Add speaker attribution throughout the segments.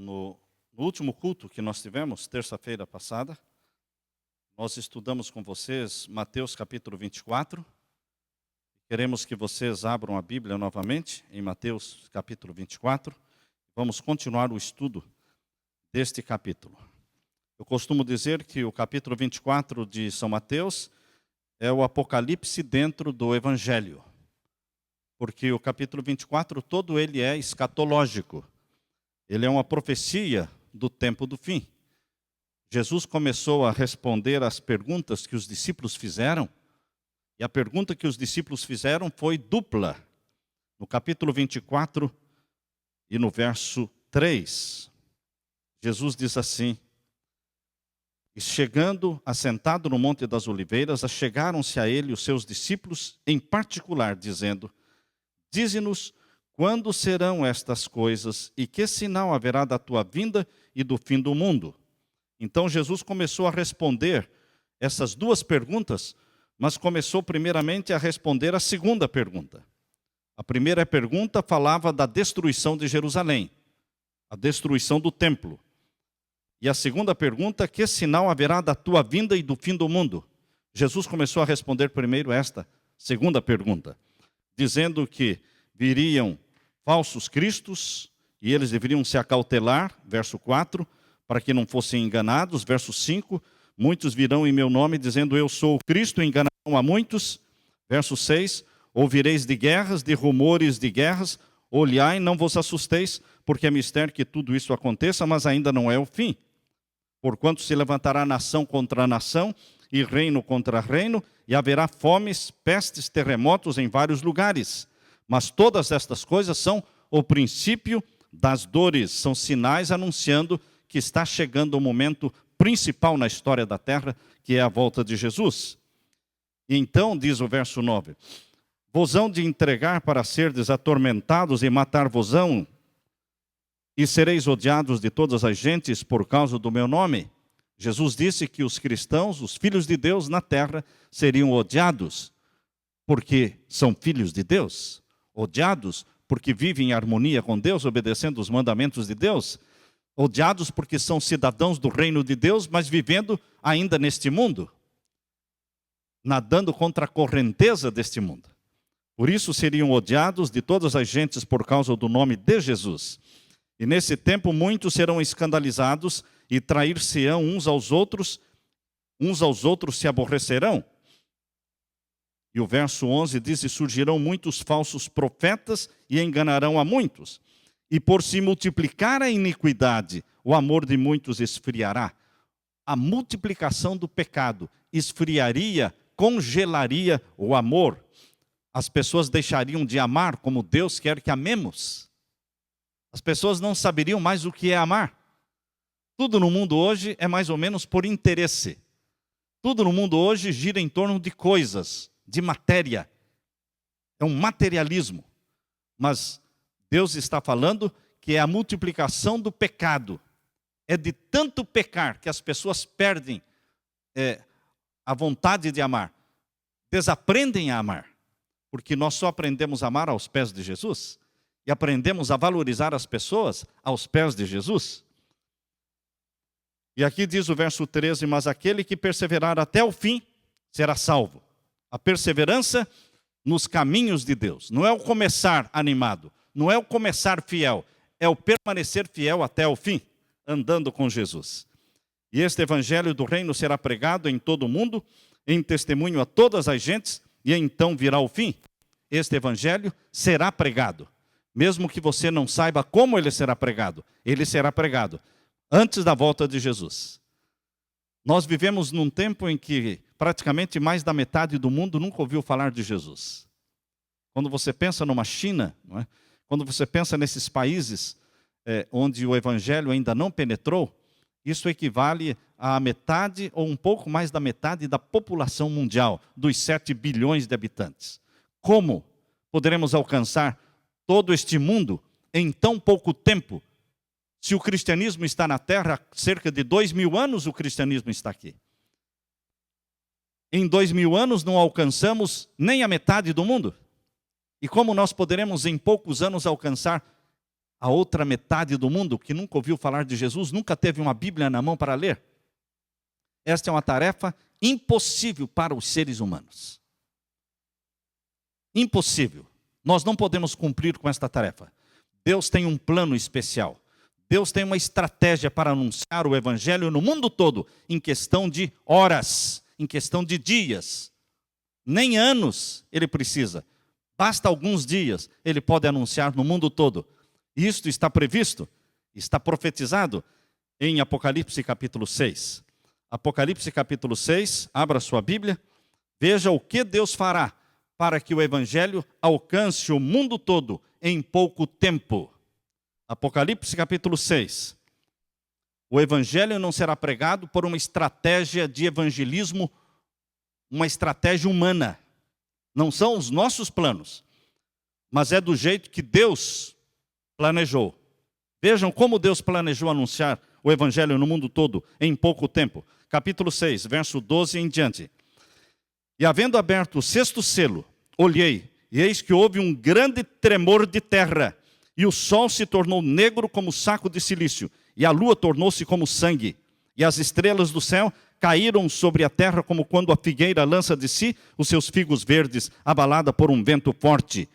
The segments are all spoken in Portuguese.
Speaker 1: No último culto que nós tivemos, terça-feira passada, nós estudamos com vocês Mateus capítulo 24. Queremos que vocês abram a Bíblia novamente em Mateus capítulo 24. Vamos continuar o estudo deste capítulo. Eu costumo dizer que o capítulo 24 de São Mateus é o Apocalipse dentro do Evangelho. Porque o capítulo 24 todo ele é escatológico. Ele é uma profecia do tempo do fim. Jesus começou a responder às perguntas que os discípulos fizeram, e a pergunta que os discípulos fizeram foi dupla. No capítulo 24 e no verso 3, Jesus diz assim: e chegando, assentado no Monte das Oliveiras, achegaram-se a ele os seus discípulos em particular, dizendo: dize-nos quando serão estas coisas e que sinal haverá da tua vinda e do fim do mundo? Então Jesus começou a responder essas duas perguntas, mas começou primeiramente a responder a segunda pergunta. A primeira pergunta falava da destruição de Jerusalém, a destruição do templo. E a segunda pergunta: que sinal haverá da tua vinda e do fim do mundo? Jesus começou a responder primeiro esta segunda pergunta, dizendo que viriam falsos cristos e eles deveriam se acautelar, verso 4, para que não fossem enganados. Verso 5, muitos virão em meu nome dizendo eu sou o Cristo, e enganarão a muitos. Verso 6, ouvireis de guerras, de rumores de guerras, olhai, não vos assusteis, porque é mistério que tudo isso aconteça, mas ainda não é o fim. Porquanto se levantará nação contra nação, e reino contra reino, e haverá fomes, pestes, terremotos em vários lugares. Mas todas estas coisas são o princípio das dores, são sinais anunciando que está chegando o momento principal na história da terra, que é a volta de Jesus. E então, diz o verso 9, vos hão de entregar para serdes atormentados e matar-vos-ão, e sereis odiados de todas as gentes por causa do meu nome. Jesus disse que os cristãos, os filhos de Deus na terra, seriam odiados porque são filhos de Deus, odiados porque vivem em harmonia com Deus, obedecendo os mandamentos de Deus, odiados porque são cidadãos do reino de Deus, mas vivendo ainda neste mundo, nadando contra a correnteza deste mundo. Por isso seriam odiados de todas as gentes por causa do nome de Jesus. E nesse tempo muitos serão escandalizados e trair-se-ão uns aos outros se aborrecerão. E o verso 11 diz: e surgirão muitos falsos profetas e enganarão a muitos. E por se multiplicar a iniquidade, o amor de muitos esfriará. A multiplicação do pecado esfriaria, congelaria o amor. As pessoas deixariam de amar como Deus quer que amemos. As pessoas não saberiam mais o que é amar. Tudo no mundo hoje é mais ou menos por interesse. Tudo no mundo hoje gira em torno de coisas, de matéria. É um materialismo. Mas Deus está falando que é a multiplicação do pecado. É de tanto pecar que as pessoas perdem a vontade de amar. Desaprendem a amar. Porque nós só aprendemos a amar aos pés de Jesus. E aprendemos a valorizar as pessoas aos pés de Jesus. E aqui diz o verso 13, mas aquele que perseverar até o fim será salvo. A perseverança nos caminhos de Deus. Não é o começar animado, não é o começar fiel, é o permanecer fiel até o fim, andando com Jesus. E este evangelho do reino será pregado em todo o mundo, em testemunho a todas as gentes, e então virá o fim. Este evangelho será pregado. Mesmo que você não saiba como ele será pregado antes da volta de Jesus. Nós vivemos num tempo em que praticamente mais da metade do mundo nunca ouviu falar de Jesus. Quando você pensa numa China, não é? Quando você pensa nesses países onde o evangelho ainda não penetrou, isso equivale à metade ou um pouco mais da metade da população mundial, dos 7 bilhões de habitantes. Como poderemos alcançar todo este mundo em tão pouco tempo? Se o cristianismo está na terra há cerca de 2000 anos, o cristianismo está aqui. Em 2000 anos não alcançamos nem a metade do mundo. E como nós poderemos em poucos anos alcançar a outra metade do mundo que nunca ouviu falar de Jesus, nunca teve uma Bíblia na mão para ler? Esta é uma tarefa impossível para os seres humanos. Impossível. Nós não podemos cumprir com esta tarefa. Deus tem um plano especial. Deus tem uma estratégia para anunciar o Evangelho no mundo todo, em questão de horas, em questão de dias. Nem anos ele precisa. Basta alguns dias, ele pode anunciar no mundo todo. Isto está previsto, está profetizado em Apocalipse capítulo 6. Apocalipse capítulo 6, abra sua Bíblia, veja o que Deus fará para que o Evangelho alcance o mundo todo em pouco tempo. Apocalipse capítulo 6. O Evangelho não será pregado por uma estratégia de evangelismo, uma estratégia humana. Não são os nossos planos, mas é do jeito que Deus planejou. Vejam como Deus planejou anunciar o Evangelho no mundo todo em pouco tempo. Capítulo 6, verso 12 em diante. E havendo aberto o sexto selo, olhei, e eis que houve um grande tremor de terra, e o sol se tornou negro como saco de cilício, e a lua tornou-se como sangue, e as estrelas do céu caíram sobre a terra como quando a figueira lança de si os seus figos verdes, abalada por um vento forte.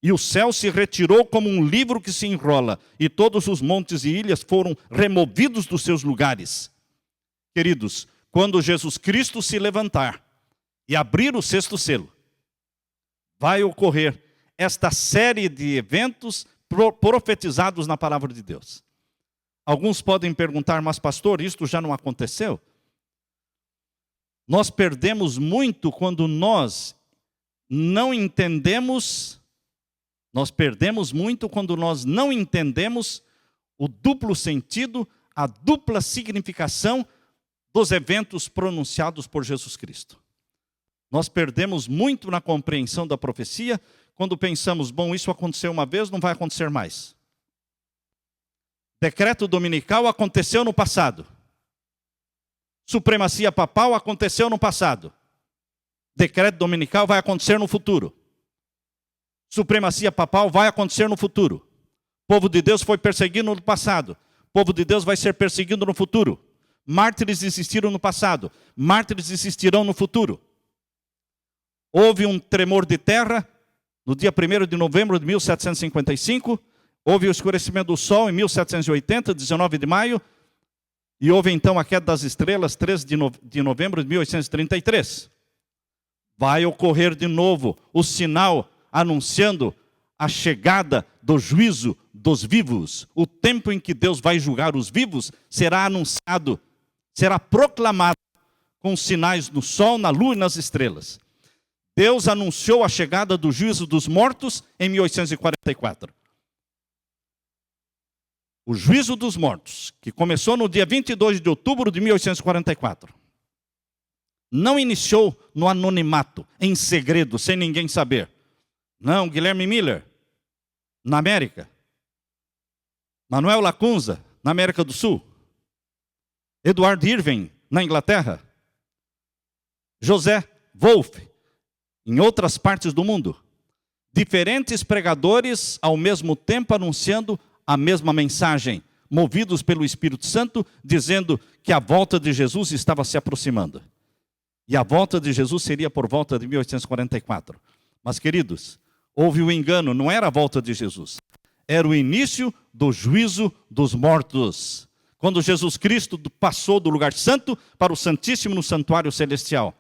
Speaker 1: E o céu se retirou como um livro que se enrola, e todos os montes e ilhas foram removidos dos seus lugares. Queridos, quando Jesus Cristo se levantar e abrir o sexto selo, vai ocorrer esta série de eventos profetizados na palavra de Deus. Alguns podem perguntar, mas pastor, isto já não aconteceu? Nós perdemos muito quando nós não entendemos, o duplo sentido, a dupla significação dos eventos pronunciados por Jesus Cristo. Nós perdemos muito na compreensão da profecia quando pensamos, bom, isso aconteceu uma vez, não vai acontecer mais. Decreto dominical aconteceu no passado. Supremacia papal aconteceu no passado. Decreto dominical vai acontecer no futuro. Supremacia papal vai acontecer no futuro. O povo de Deus foi perseguido no passado. O povo de Deus vai ser perseguido no futuro. Mártires existiram no passado. Mártires existirão no futuro. Houve um tremor de terra no dia 1º de novembro de 1755. Houve o escurecimento do sol em 1780, 19 de maio. E houve então a queda das estrelas, 13 de novembro de 1833. Vai ocorrer de novo o sinal anunciando a chegada do juízo dos vivos. O tempo em que Deus vai julgar os vivos será anunciado, será proclamado com sinais no sol, na lua e nas estrelas. Deus anunciou a chegada do juízo dos mortos em 1844. O juízo dos mortos, que começou no dia 22 de outubro de 1844, não iniciou no anonimato, em segredo, sem ninguém saber. Não, Guilherme Miller, na América. Manuel Lacunza, na América do Sul. Edward Irving, na Inglaterra. José Wolff, em outras partes do mundo. Diferentes pregadores, ao mesmo tempo, anunciando a mesma mensagem, movidos pelo Espírito Santo, dizendo que a volta de Jesus estava se aproximando. E a volta de Jesus seria por volta de 1844. Mas, queridos, houve um engano, não era a volta de Jesus. Era o início do juízo dos mortos. Quando Jesus Cristo passou do lugar santo para o Santíssimo no santuário celestial.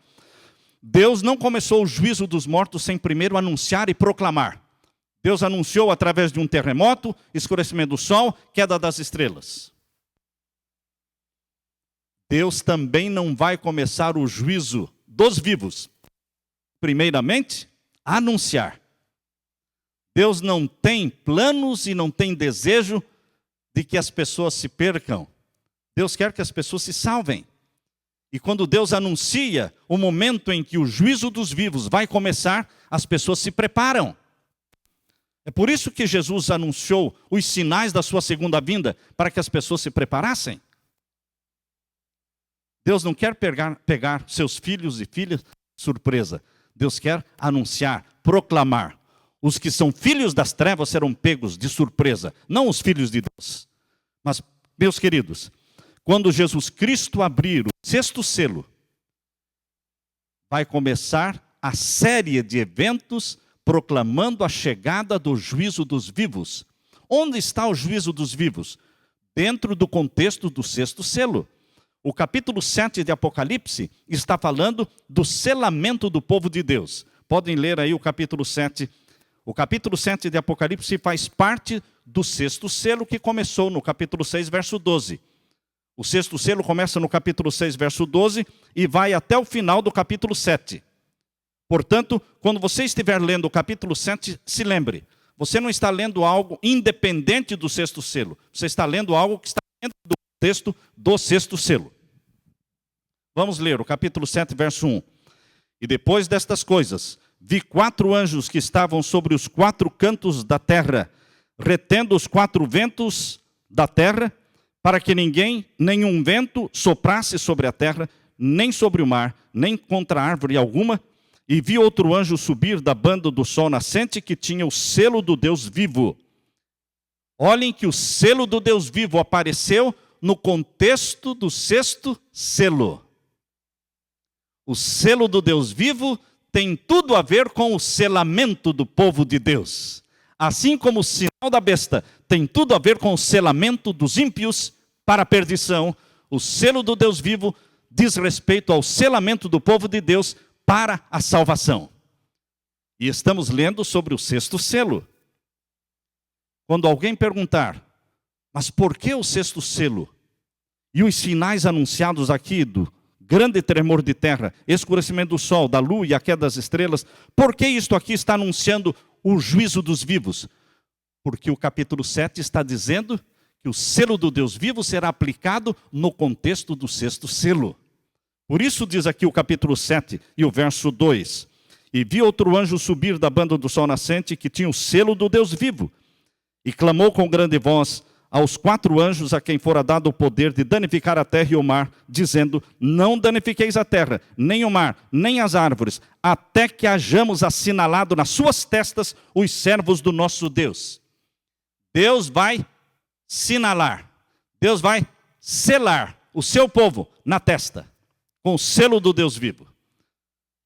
Speaker 1: Deus não começou o juízo dos mortos sem primeiro anunciar e proclamar. Deus anunciou através de um terremoto, escurecimento do sol, queda das estrelas. Deus também não vai começar o juízo dos vivos. Primeiramente, anunciar. Deus não tem planos e não tem desejo de que as pessoas se percam. Deus quer que as pessoas se salvem. E quando Deus anuncia o momento em que o juízo dos vivos vai começar, as pessoas se preparam. É por isso que Jesus anunciou os sinais da sua segunda vinda, para que as pessoas se preparassem. Deus não quer pegar seus filhos e filhas surpresa. Deus quer anunciar, proclamar. Os que são filhos das trevas serão pegos de surpresa, não os filhos de Deus. Mas, meus queridos, quando Jesus Cristo abrir o sexto selo, vai começar a série de eventos proclamando a chegada do juízo dos vivos. Onde está o juízo dos vivos? Dentro do contexto do sexto selo. O capítulo 7 de Apocalipse está falando do selamento do povo de Deus. Podem ler aí o capítulo 7. O capítulo 7 de Apocalipse faz parte do sexto selo que começou no capítulo 6, verso 12. O sexto selo começa no capítulo 6, verso 12 e vai até o final do capítulo 7. Portanto, quando você estiver lendo o capítulo 7, se lembre, você não está lendo algo independente do sexto selo. Você está lendo algo que está dentro do contexto do sexto selo. Vamos ler o capítulo 7, verso 1. E depois destas coisas, vi 4 anjos que estavam sobre os 4 cantos da terra, retendo os 4 ventos da terra, para que nenhum vento soprasse sobre a terra, nem sobre o mar, nem contra árvore alguma. E vi outro anjo subir da banda do sol nascente, que tinha o selo do Deus vivo. Olhem que o selo do Deus vivo apareceu no contexto do sexto selo. O selo do Deus vivo tem tudo a ver com o selamento do povo de Deus. Assim como o sinal da besta tem tudo a ver com o selamento dos ímpios para a perdição, o selo do Deus vivo diz respeito ao selamento do povo de Deus para a salvação. E estamos lendo sobre o sexto selo. Quando alguém perguntar, mas por que o sexto selo? E os sinais anunciados aqui do grande tremor de terra, escurecimento do sol, da lua e a queda das estrelas, por que isto aqui está anunciando o juízo dos vivos? Porque o capítulo 7 está dizendo que o selo do Deus vivo será aplicado no contexto do sexto selo. Por isso diz aqui o capítulo 7 e o verso 2. E vi outro anjo subir da banda do sol nascente, que tinha o selo do Deus vivo, e clamou com grande voz aos 4 anjos a quem fora dado o poder de danificar a terra e o mar, dizendo, não danifiqueis a terra, nem o mar, nem as árvores, até que hajamos assinalado nas suas testas os servos do nosso Deus. Deus vai sinalar, Deus vai selar o seu povo na testa, com o selo do Deus vivo.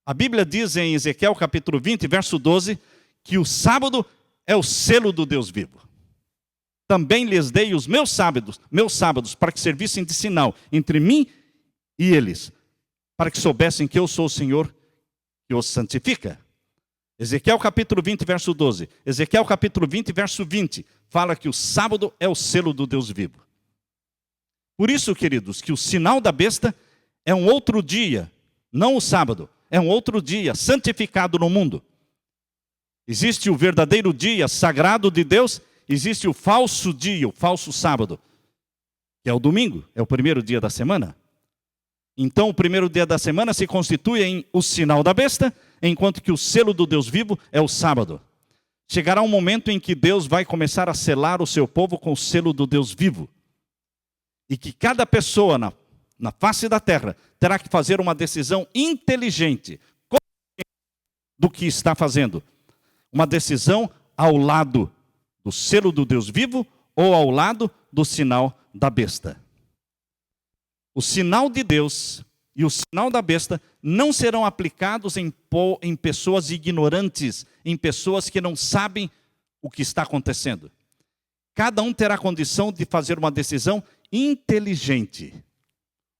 Speaker 1: A Bíblia diz em Ezequiel capítulo 20, verso 12, que o sábado é o selo do Deus vivo. Também lhes dei os meus sábados, para que servissem de sinal entre mim e eles, para que soubessem que eu sou o Senhor que os santifica. Ezequiel capítulo 20, verso 12. Ezequiel capítulo 20, verso 20, fala que o sábado é o selo do Deus vivo. Por isso, queridos, que o sinal da besta é um outro dia, não o sábado, é um outro dia santificado no mundo. Existe o verdadeiro dia sagrado de Deus, existe o falso dia, o falso sábado, que é o domingo, é o primeiro dia da semana. Então o primeiro dia da semana se constitui em o sinal da besta, enquanto que o selo do Deus vivo é o sábado. Chegará um momento em que Deus vai começar a selar o seu povo com o selo do Deus vivo. E que cada pessoa na face da terra terá que fazer uma decisão inteligente do que está fazendo. Uma decisão ao lado do selo do Deus vivo ou ao lado do sinal da besta. O sinal de Deus e o sinal da besta não serão aplicados em pessoas ignorantes, em pessoas que não sabem o que está acontecendo. Cada um terá condição de fazer uma decisão inteligente.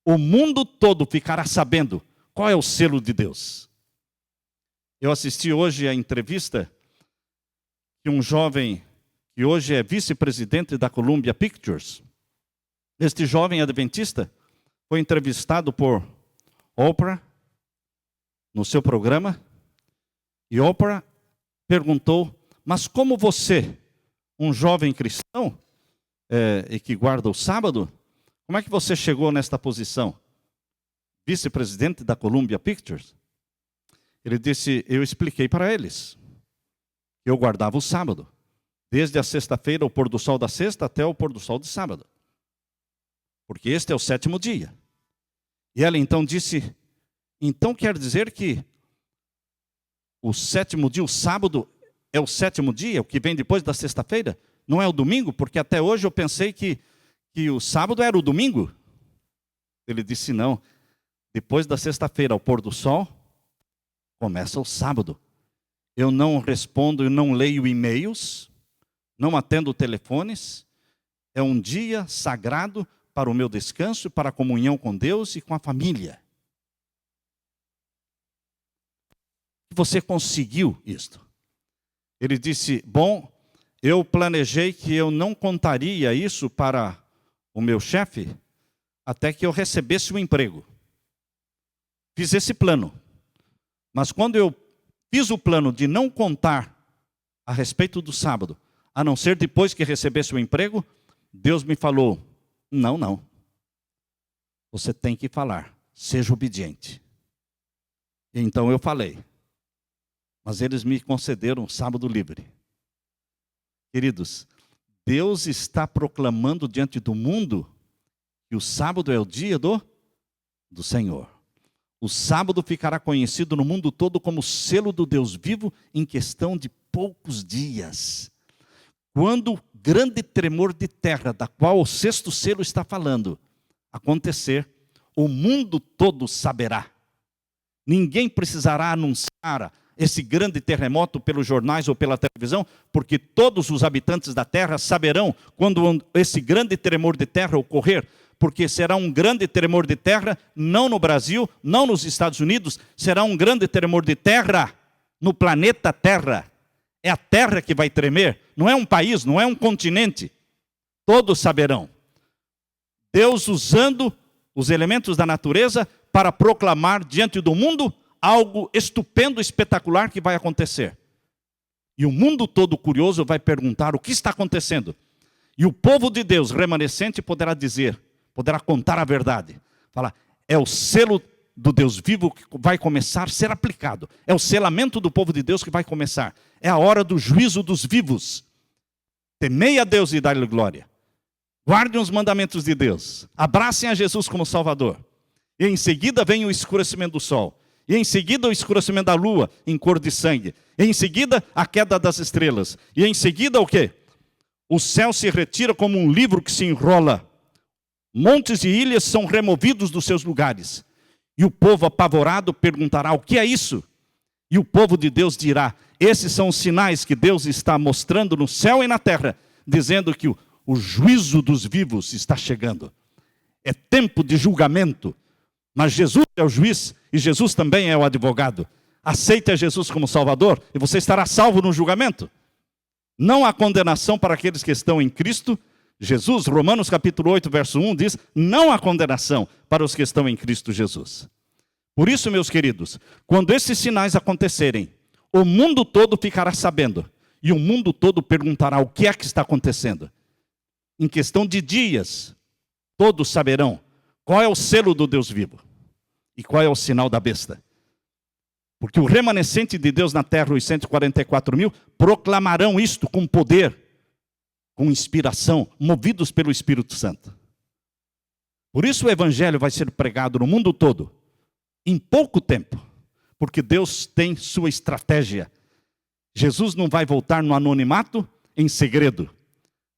Speaker 1: O mundo todo ficará sabendo qual é o selo de Deus. Eu assisti hoje a entrevista que um jovem que hoje é vice-presidente da Columbia Pictures. Este jovem adventista foi entrevistado por Oprah no seu programa, e Oprah perguntou, mas como você, um jovem cristão, e que guarda o sábado, como é que você chegou nesta posição? Vice-presidente da Columbia Pictures? Ele disse, eu expliquei para eles. Eu guardava o sábado. Desde a sexta-feira, o pôr do sol da sexta, até o pôr do sol de sábado. Porque este é o 7º dia. E ela então disse, então quer dizer que o 7º dia, o sábado, é o sétimo dia, o que vem depois da sexta-feira? Não é o domingo? Porque até hoje eu pensei que o sábado era o domingo. Ele disse, não. Depois da sexta-feira, ao pôr do sol, começa o sábado. Eu não respondo, eu não leio e-mails, não atendo telefones. É um dia sagrado para o meu descanso, para a comunhão com Deus e com a família. Você conseguiu isto. Ele disse, bom, eu planejei que eu não contaria isso para o meu chefe até que eu recebesse o emprego. Fiz esse plano. Mas quando eu fiz o plano de não contar a respeito do sábado, a não ser depois que recebesse o emprego, Deus me falou, não. Você tem que falar, seja obediente. E então eu falei. Mas eles me concederam um sábado livre. Queridos, Deus está proclamando diante do mundo que o sábado é o dia do Senhor. O sábado ficará conhecido no mundo todo como selo do Deus vivo em questão de poucos dias. Quando o grande tremor de terra, da qual o sexto selo está falando, acontecer, o mundo todo saberá. Ninguém precisará anunciar esse grande terremoto pelos jornais ou pela televisão, porque todos os habitantes da terra saberão quando esse grande tremor de terra ocorrer, porque será um grande tremor de terra, não no Brasil, não nos Estados Unidos, será um grande tremor de terra no planeta Terra. É a terra que vai tremer, não é um país, não é um continente. Todos saberão. Deus usando os elementos da natureza para proclamar diante do mundo algo estupendo, espetacular que vai acontecer. E o mundo todo curioso vai perguntar o que está acontecendo. E o povo de Deus remanescente poderá dizer, poderá contar a verdade. Falar, é o selo do Deus vivo que vai começar a ser aplicado. É o selamento do povo de Deus que vai começar. É a hora do juízo dos vivos. Temei a Deus e dai-lhe glória. Guardem os mandamentos de Deus. Abracem a Jesus como Salvador. E em seguida vem o escurecimento do sol. E em seguida o escurecimento da lua em cor de sangue. E em seguida a queda das estrelas. E em seguida o quê? O céu se retira como um livro que se enrola. Montes e ilhas são removidos dos seus lugares. E o povo apavorado perguntará, o que é isso? E o povo de Deus dirá, esses são os sinais que Deus está mostrando no céu e na terra, dizendo que o juízo dos vivos está chegando. É tempo de julgamento. Mas Jesus é o juiz e Jesus também é o advogado. Aceite a Jesus como Salvador e você estará salvo no julgamento. Não há condenação para aqueles que estão em Cristo Jesus. Romanos capítulo 8, verso 1 diz, não há condenação para os que estão em Cristo Jesus. Por isso, meus queridos, quando esses sinais acontecerem, o mundo todo ficará sabendo. E o mundo todo perguntará o que é que está acontecendo. Em questão de dias, todos saberão qual é o selo do Deus vivo e qual é o sinal da besta. Porque o remanescente de Deus na terra, os 144 mil, proclamarão isto com poder, com inspiração, movidos pelo Espírito Santo. Por isso o evangelho vai ser pregado no mundo todo, em pouco tempo, porque Deus tem sua estratégia. Jesus não vai voltar no anonimato, em segredo.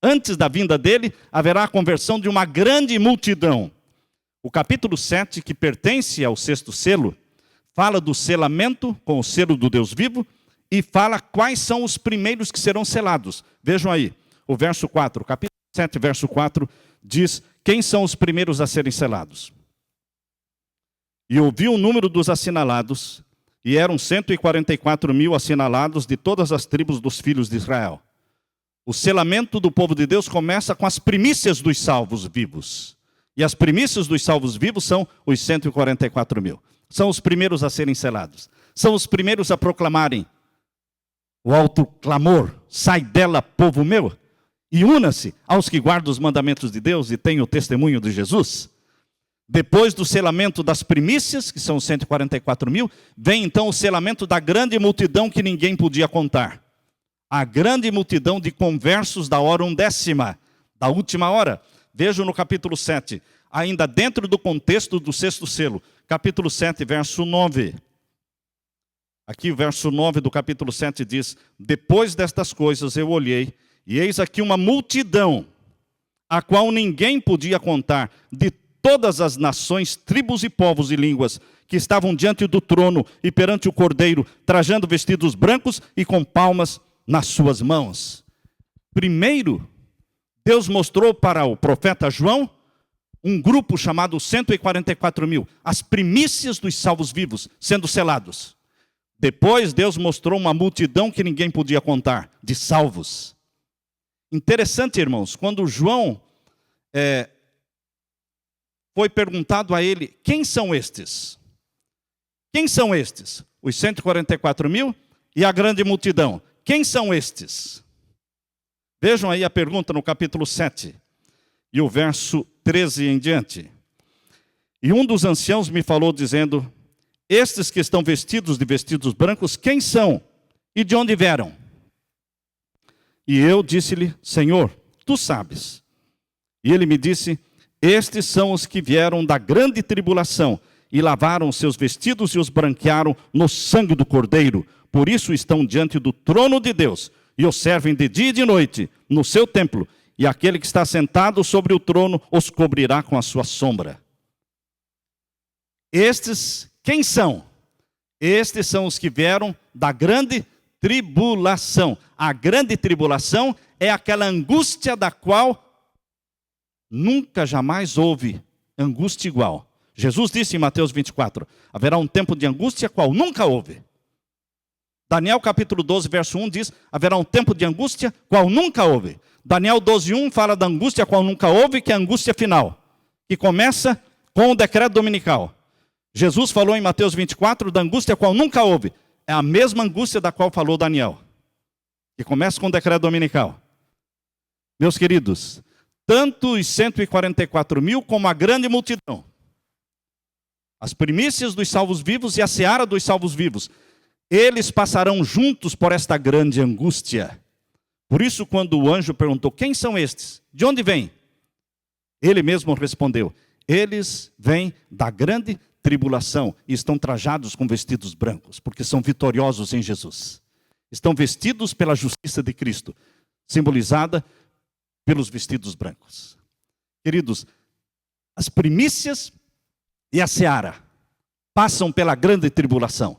Speaker 1: Antes da vinda dele, haverá a conversão de uma grande multidão. O capítulo 7, que pertence ao sexto selo, fala do selamento com o selo do Deus vivo e fala quais são os primeiros que serão selados. Vejam aí, o verso 4, o capítulo 7, verso 4, diz quem são os primeiros a serem selados. E ouvi o número dos assinalados, e eram 144 mil assinalados de todas as tribos dos filhos de Israel. O selamento do povo de Deus começa com as primícias dos salvos vivos. E as primícias dos salvos vivos são os 144 mil. São os primeiros a serem selados. São os primeiros a proclamarem o alto clamor, sai dela, povo meu, e una-se aos que guardam os mandamentos de Deus e têm o testemunho de Jesus. Depois do selamento das primícias, que são 144 mil, vem então o selamento da grande multidão que ninguém podia contar. A grande multidão de conversos da hora undécima, da última hora. Vejam no capítulo 7, ainda dentro do contexto do sexto selo, capítulo 7, verso 9. Aqui o verso 9 do capítulo 7 diz: depois destas coisas eu olhei, e eis aqui uma multidão, a qual ninguém podia contar, de todas as nações, tribos e povos e línguas, que estavam diante do trono e perante o Cordeiro, trajando vestidos brancos e com palmas nas suas mãos. Primeiro, Deus mostrou para o profeta João um grupo chamado 144 mil, as primícias dos salvos vivos, sendo selados. Depois, Deus mostrou uma multidão que ninguém podia contar, de salvos. Interessante, irmãos, quando João foi perguntado a ele, quem são estes? Quem são estes? Os 144 mil e a grande multidão. Quem são estes? Vejam aí a pergunta no capítulo 7 e o verso 13 em diante. E um dos anciãos me falou dizendo: estes que estão vestidos de vestidos brancos, quem são e de onde vieram? E eu disse-lhe: Senhor, tu sabes. E ele me disse: estes são os que vieram da grande tribulação e lavaram seus vestidos e os branquearam no sangue do Cordeiro. Por isso estão diante do trono de Deus e o servem de dia e de noite no seu templo. E aquele que está sentado sobre o trono os cobrirá com a sua sombra. Estes, quem são? Estes são os que vieram da grande tribulação. A grande tribulação é aquela angústia da qual nunca jamais houve angústia igual. Jesus disse em Mateus 24, haverá um tempo de angústia qual nunca houve. Daniel capítulo 12, verso 1 diz, haverá um tempo de angústia qual nunca houve. Daniel 12:1 fala da angústia qual nunca houve, que é a angústia final, que começa com o decreto dominical. Jesus falou em Mateus 24 da angústia qual nunca houve. É a mesma angústia da qual falou Daniel, que começa com o decreto dominical. Meus queridos, tanto os 144 mil como a grande multidão, as primícias dos salvos vivos e a seara dos salvos vivos, eles passarão juntos por esta grande angústia. Por isso, quando o anjo perguntou, quem são estes? De onde vêm? Ele mesmo respondeu, eles vêm da grande tribulação e estão trajados com vestidos brancos, porque são vitoriosos em Jesus. Estão vestidos pela justiça de Cristo, simbolizada pelos vestidos brancos. Queridos, as primícias e a seara passam pela grande tribulação,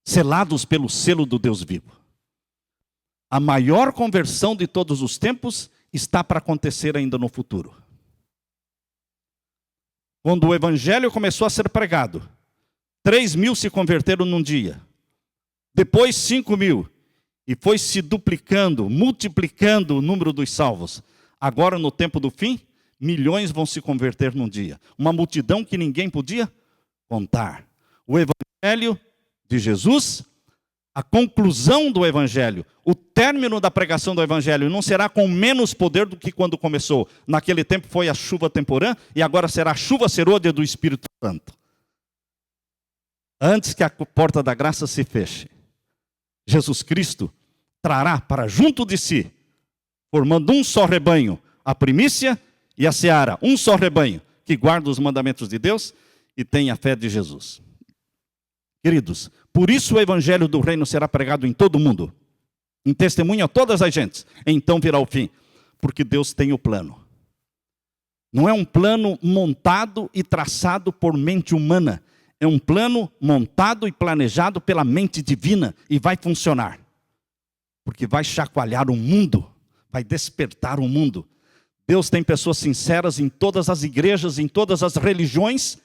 Speaker 1: selados pelo selo do Deus vivo. A maior conversão de todos os tempos está para acontecer ainda no futuro. Quando o evangelho começou a ser pregado, 3.000 se converteram num dia. Depois 5.000. E foi se duplicando, multiplicando o número dos salvos. Agora, no tempo do fim, milhões vão se converter num dia. Uma multidão que ninguém podia contar. O evangelho de Jesus, a conclusão do evangelho, o término da pregação do evangelho não será com menos poder do que quando começou. Naquele tempo foi a chuva temporã e agora será a chuva serôdia do Espírito Santo. Antes que a porta da graça se feche, Jesus Cristo trará para junto de si, formando um só rebanho, a primícia e a seara, um só rebanho, que guarda os mandamentos de Deus e tem a fé de Jesus. Queridos, por isso o evangelho do reino será pregado em todo o mundo, em testemunho a todas as gentes, então virá o fim, porque Deus tem o plano. Não é um plano montado e traçado por mente humana, é um plano montado e planejado pela mente divina e vai funcionar. Porque vai chacoalhar o mundo, vai despertar o mundo. Deus tem pessoas sinceras em todas as igrejas, em todas as religiões,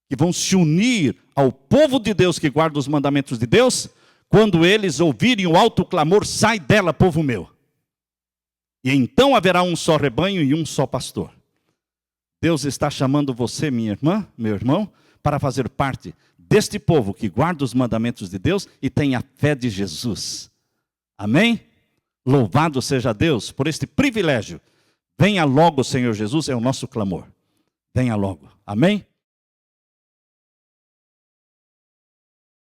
Speaker 1: que vão se unir ao povo de Deus que guarda os mandamentos de Deus, quando eles ouvirem o alto clamor, sai dela, povo meu. E então haverá um só rebanho e um só pastor. Deus está chamando você, minha irmã, meu irmão, para fazer parte deste povo que guarda os mandamentos de Deus e tem a fé de Jesus. Amém? Louvado seja Deus por este privilégio. Venha logo, Senhor Jesus, é o nosso clamor. Venha logo. Amém?